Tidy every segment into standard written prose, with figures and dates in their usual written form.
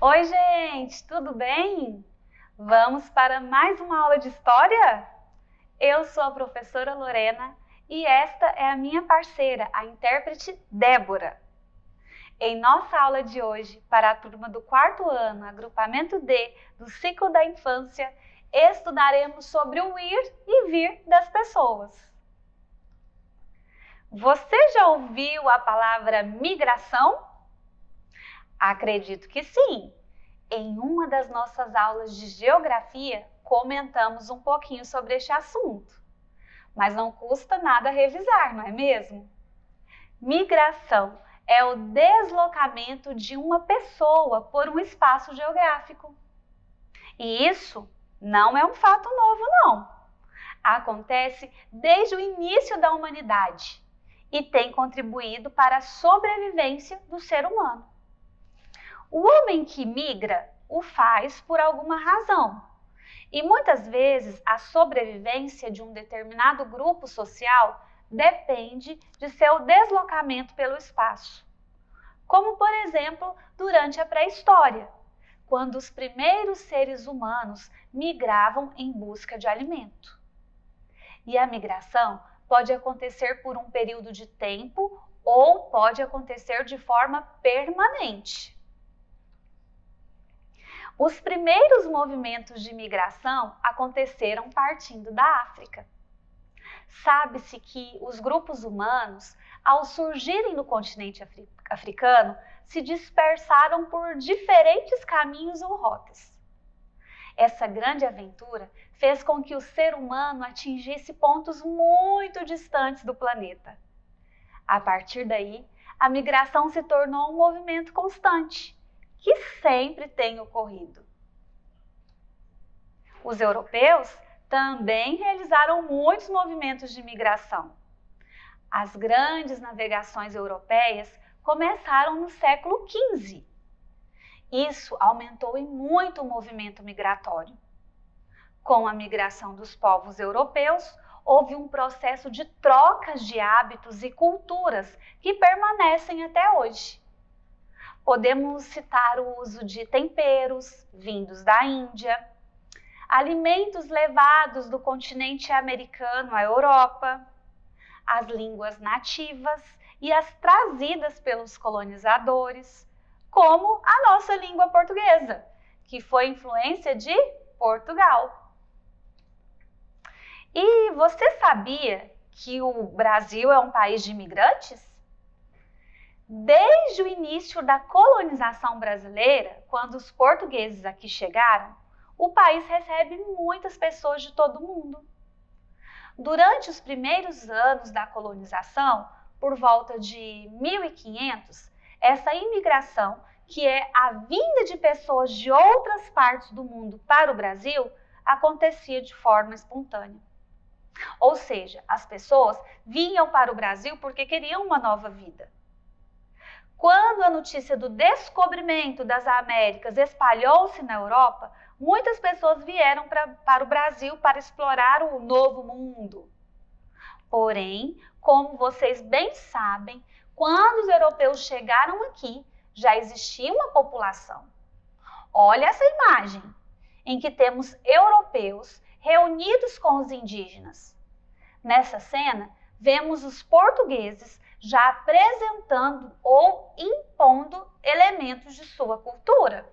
Oi, gente, tudo bem? Vamos para mais uma aula de história? Eu sou a professora Lorena e esta é a minha parceira, a intérprete Débora. Em nossa aula de hoje, para a turma do quarto ano, agrupamento D do ciclo da infância, estudaremos sobre o ir e vir das pessoas. Você já ouviu a palavra migração? Acredito que sim! Em uma das nossas aulas de geografia, comentamos um pouquinho sobre este assunto. Mas não custa nada revisar, não é mesmo? Migração é o deslocamento de uma pessoa por um espaço geográfico. E isso não é um fato novo, não. Acontece desde o início da humanidade e tem contribuído para a sobrevivência do ser humano. O homem que migra o faz por alguma razão. E muitas vezes a sobrevivência de um determinado grupo social depende de seu deslocamento pelo espaço. Como, por exemplo, durante a pré-história, quando os primeiros seres humanos migravam em busca de alimento. E a migração pode acontecer por um período de tempo ou pode acontecer de forma permanente. Os primeiros movimentos de migração aconteceram partindo da África. Sabe-se que os grupos humanos, ao surgirem no continente africano, se dispersaram por diferentes caminhos ou rotas. Essa grande aventura fez com que o ser humano atingisse pontos muito distantes do planeta. A partir daí, a migração se tornou um movimento constante, que sempre tem ocorrido. Os europeus também realizaram muitos movimentos de migração. As grandes navegações europeias começaram no século XV. Isso aumentou em muito o movimento migratório. Com a migração dos povos europeus, houve um processo de trocas de hábitos e culturas que permanecem até hoje. Podemos citar o uso de temperos vindos da Índia, alimentos levados do continente americano à Europa, as línguas nativas e as trazidas pelos colonizadores, como a nossa língua portuguesa, que foi influência de Portugal. E você sabia que o Brasil é um país de imigrantes? Desde o início da colonização brasileira, quando os portugueses aqui chegaram, o país recebe muitas pessoas de todo o mundo. Durante os primeiros anos da colonização, por volta de 1500, essa imigração, que é a vinda de pessoas de outras partes do mundo para o Brasil, acontecia de forma espontânea. Ou seja, as pessoas vinham para o Brasil porque queriam uma nova vida. Quando a notícia do descobrimento das Américas espalhou-se na Europa, muitas pessoas vieram para o Brasil para explorar o novo mundo. Porém, como vocês bem sabem, quando os europeus chegaram aqui, já existia uma população. Olha essa imagem, em que temos europeus reunidos com os indígenas. Nessa cena, vemos os portugueses já apresentando ou impondo elementos de sua cultura.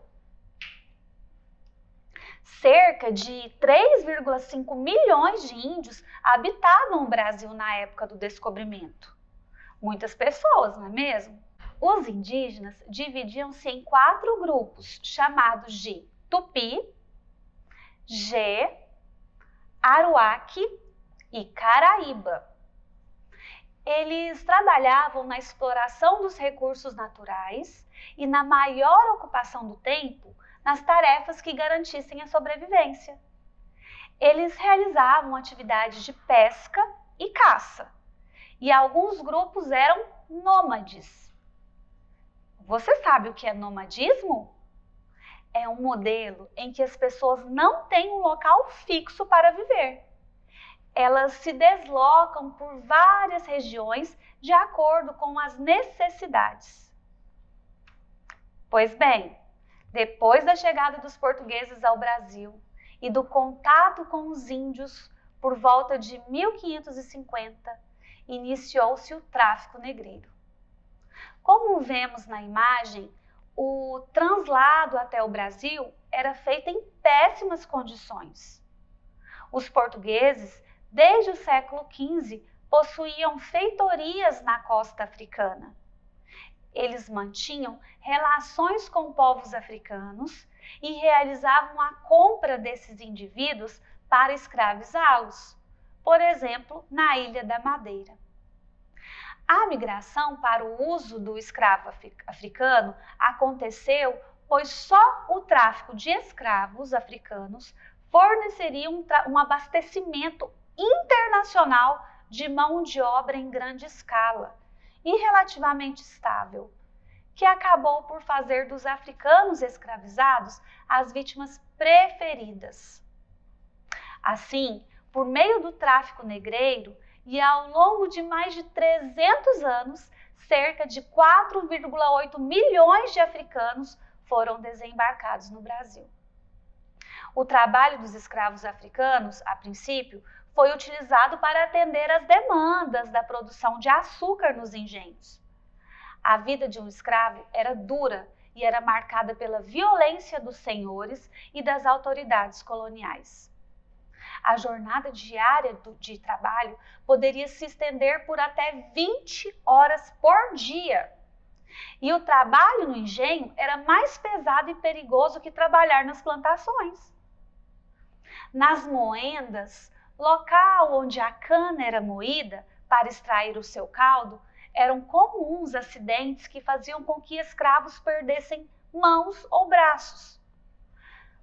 Cerca de 3,5 milhões de índios habitavam o Brasil na época do descobrimento. Muitas pessoas, não é mesmo? Os indígenas dividiam-se em 4 grupos, chamados de Tupi, Gê, Aruaque e Caraíba. Eles trabalhavam na exploração dos recursos naturais e na maior ocupação do tempo nas tarefas que garantissem a sobrevivência. Eles realizavam atividades de pesca e caça, e alguns grupos eram nômades. Você sabe o que é nomadismo? É um modelo em que as pessoas não têm um local fixo para viver. Elas se deslocam por várias regiões de acordo com as necessidades. Pois bem, Depois da chegada dos portugueses ao Brasil e do contato com os índios por volta de 1550, iniciou-se o tráfico negreiro. Como vemos na imagem, o translado até o Brasil era feito em péssimas condições. Os portugueses, desde o século XV, possuíam feitorias na costa africana. Eles mantinham relações com povos africanos e realizavam a compra desses indivíduos para escravizá-los, por exemplo, na Ilha da Madeira. A migração para o uso do escravo africano aconteceu pois só o tráfico de escravos africanos forneceria um abastecimento internacional de mão de obra em grande escala e relativamente estável, que acabou por fazer dos africanos escravizados as vítimas preferidas. Assim, por meio do tráfico negreiro e ao longo de mais de 300 anos, cerca de 4,8 milhões de africanos foram desembarcados no Brasil. O trabalho dos escravos africanos, a princípio, foi utilizado para atender às demandas da produção de açúcar nos engenhos. A vida de um escravo era dura e era marcada pela violência dos senhores e das autoridades coloniais. A jornada diária de trabalho poderia se estender por até 20 horas por dia. E o trabalho no engenho era mais pesado e perigoso que trabalhar nas plantações. Nas moendas, local onde a cana era moída para extrair o seu caldo, eram comuns acidentes que faziam com que escravos perdessem mãos ou braços.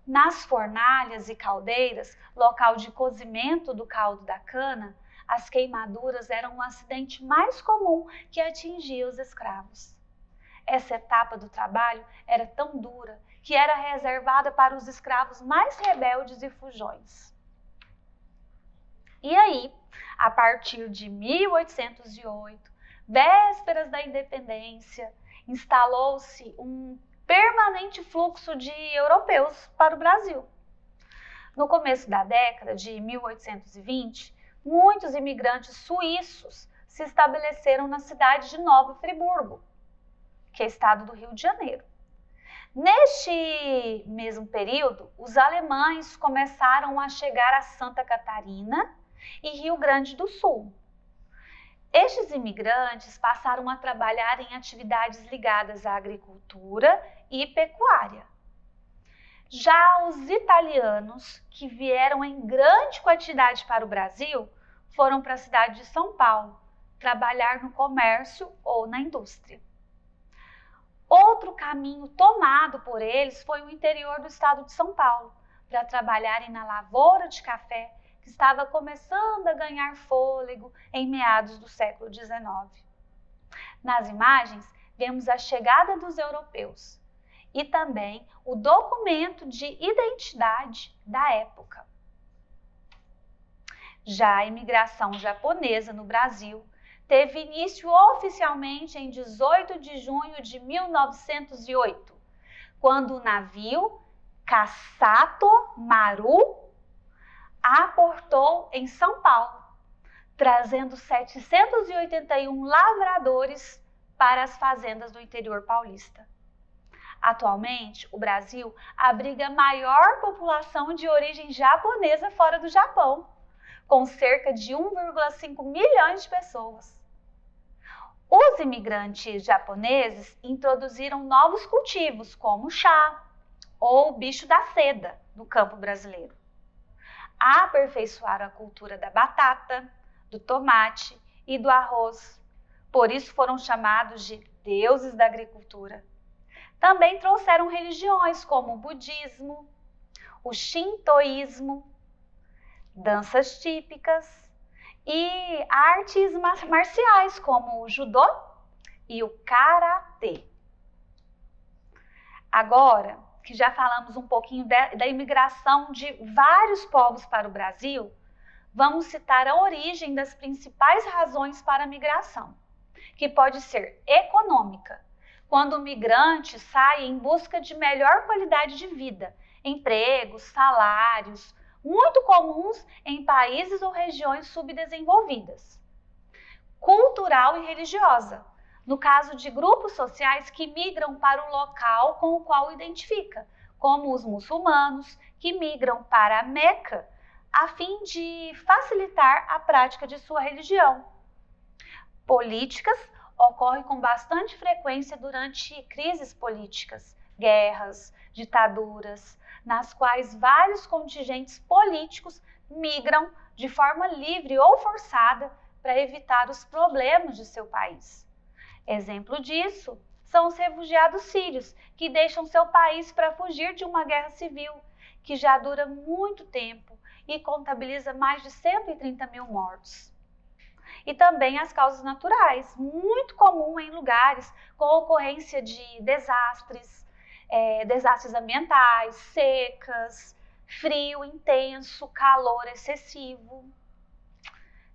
Nas fornalhas e caldeiras, local de cozimento do caldo da cana, as queimaduras eram um acidente mais comum que atingia os escravos. Essa etapa do trabalho era tão dura que era reservada para os escravos mais rebeldes e fujões. E aí, a partir de 1808, vésperas da independência, instalou-se um permanente fluxo de europeus para o Brasil. No começo da década de 1820, muitos imigrantes suíços se estabeleceram na cidade de Nova Friburgo, que é estado do Rio de Janeiro. Neste mesmo período, os alemães começaram a chegar a Santa Catarina e Rio Grande do Sul. Estes imigrantes passaram a trabalhar em atividades ligadas à agricultura e pecuária. Já os italianos, que vieram em grande quantidade para o Brasil, foram para a cidade de São Paulo, trabalhar no comércio ou na indústria. Outro caminho tomado por eles foi o interior do estado de São Paulo, para trabalharem na lavoura de café, que estava começando a ganhar fôlego em meados do século XIX. Nas imagens, vemos a chegada dos europeus e também o documento de identidade da época. Já a imigração japonesa no Brasil teve início oficialmente em 18 de junho de 1908, quando o navio Kasato Maru aportou em São Paulo, trazendo 781 lavradores para as fazendas do interior paulista. Atualmente, o Brasil abriga a maior população de origem japonesa fora do Japão, com cerca de 1,5 milhões de pessoas. Os imigrantes japoneses introduziram novos cultivos, como o chá ou o bicho da seda, no campo brasileiro. Aperfeiçoaram a cultura da batata, do tomate e do arroz. Por isso foram chamados de deuses da agricultura. Também trouxeram religiões como o budismo, o shintoísmo, danças típicas e artes marciais como o judô e o karatê. Agora que já falamos um pouquinho da imigração de vários povos para o Brasil, vamos citar a origem das principais razões para a migração, que pode ser econômica, quando o migrante sai em busca de melhor qualidade de vida, empregos, salários, muito comuns em países ou regiões subdesenvolvidas. Cultural e religiosa, no caso de grupos sociais que migram para o local com o qual identifica, como os muçulmanos que migram para a Meca, a fim de facilitar a prática de sua religião. Políticas ocorrem com bastante frequência durante crises políticas, guerras, ditaduras, nas quais vários contingentes políticos migram de forma livre ou forçada para evitar os problemas de seu país. Exemplo disso são os refugiados sírios, que deixam seu país para fugir de uma guerra civil, que já dura muito tempo e contabiliza mais de 130 mil mortos. E também as causas naturais, muito comum em lugares com ocorrência de desastres ambientais, secas, frio intenso, calor excessivo.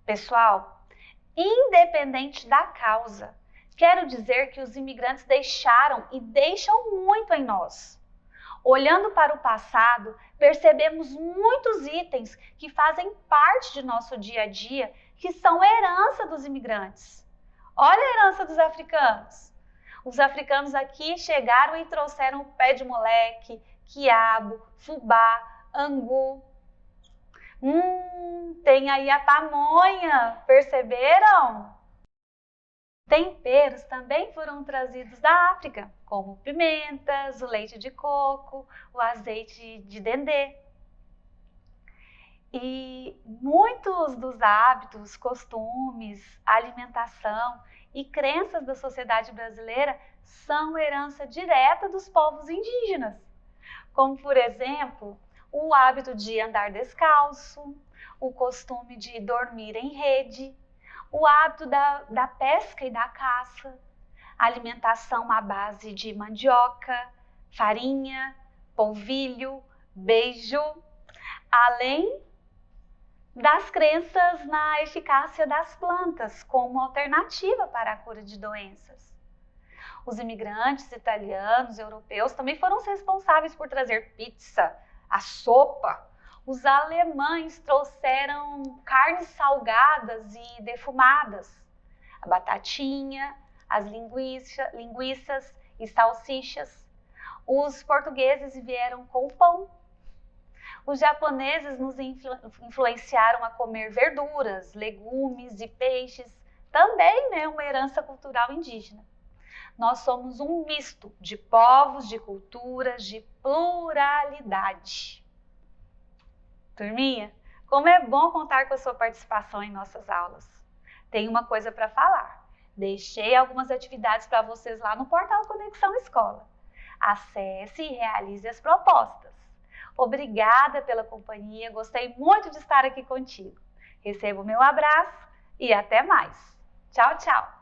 Pessoal, independente da causa, quero dizer que os imigrantes deixaram e deixam muito em nós. Olhando para o passado, percebemos muitos itens que fazem parte de nosso dia a dia, que são herança dos imigrantes. Olha a herança dos africanos. Os africanos aqui chegaram e trouxeram o pé de moleque, quiabo, fubá, angu. Tem aí a pamonha, perceberam? Temperos também foram trazidos da África, como pimentas, o leite de coco, o azeite de dendê. E muitos dos hábitos, costumes, alimentação e crenças da sociedade brasileira são herança direta dos povos indígenas, como, por exemplo, o hábito de andar descalço, o costume de dormir em rede, o hábito da pesca e da caça, alimentação à base de mandioca, farinha, polvilho, beijo, além das crenças na eficácia das plantas como alternativa para a cura de doenças. Os imigrantes italianos, europeus, também foram os responsáveis por trazer pizza, a sopa. Os alemães trouxeram carnes salgadas e defumadas, a batatinha, as linguiças e salsichas. Os portugueses vieram com o pão. Os japoneses nos influenciaram a comer verduras, legumes e peixes, também uma herança cultural indígena. Nós somos um misto de povos, de culturas, de pluralidade. Turminha, como é bom contar com a sua participação em nossas aulas. Tenho uma coisa para falar. Deixei algumas atividades para vocês lá no portal Conexão Escola. Acesse e realize as propostas. Obrigada pela companhia, gostei muito de estar aqui contigo. Receba o meu abraço e até mais. Tchau, tchau!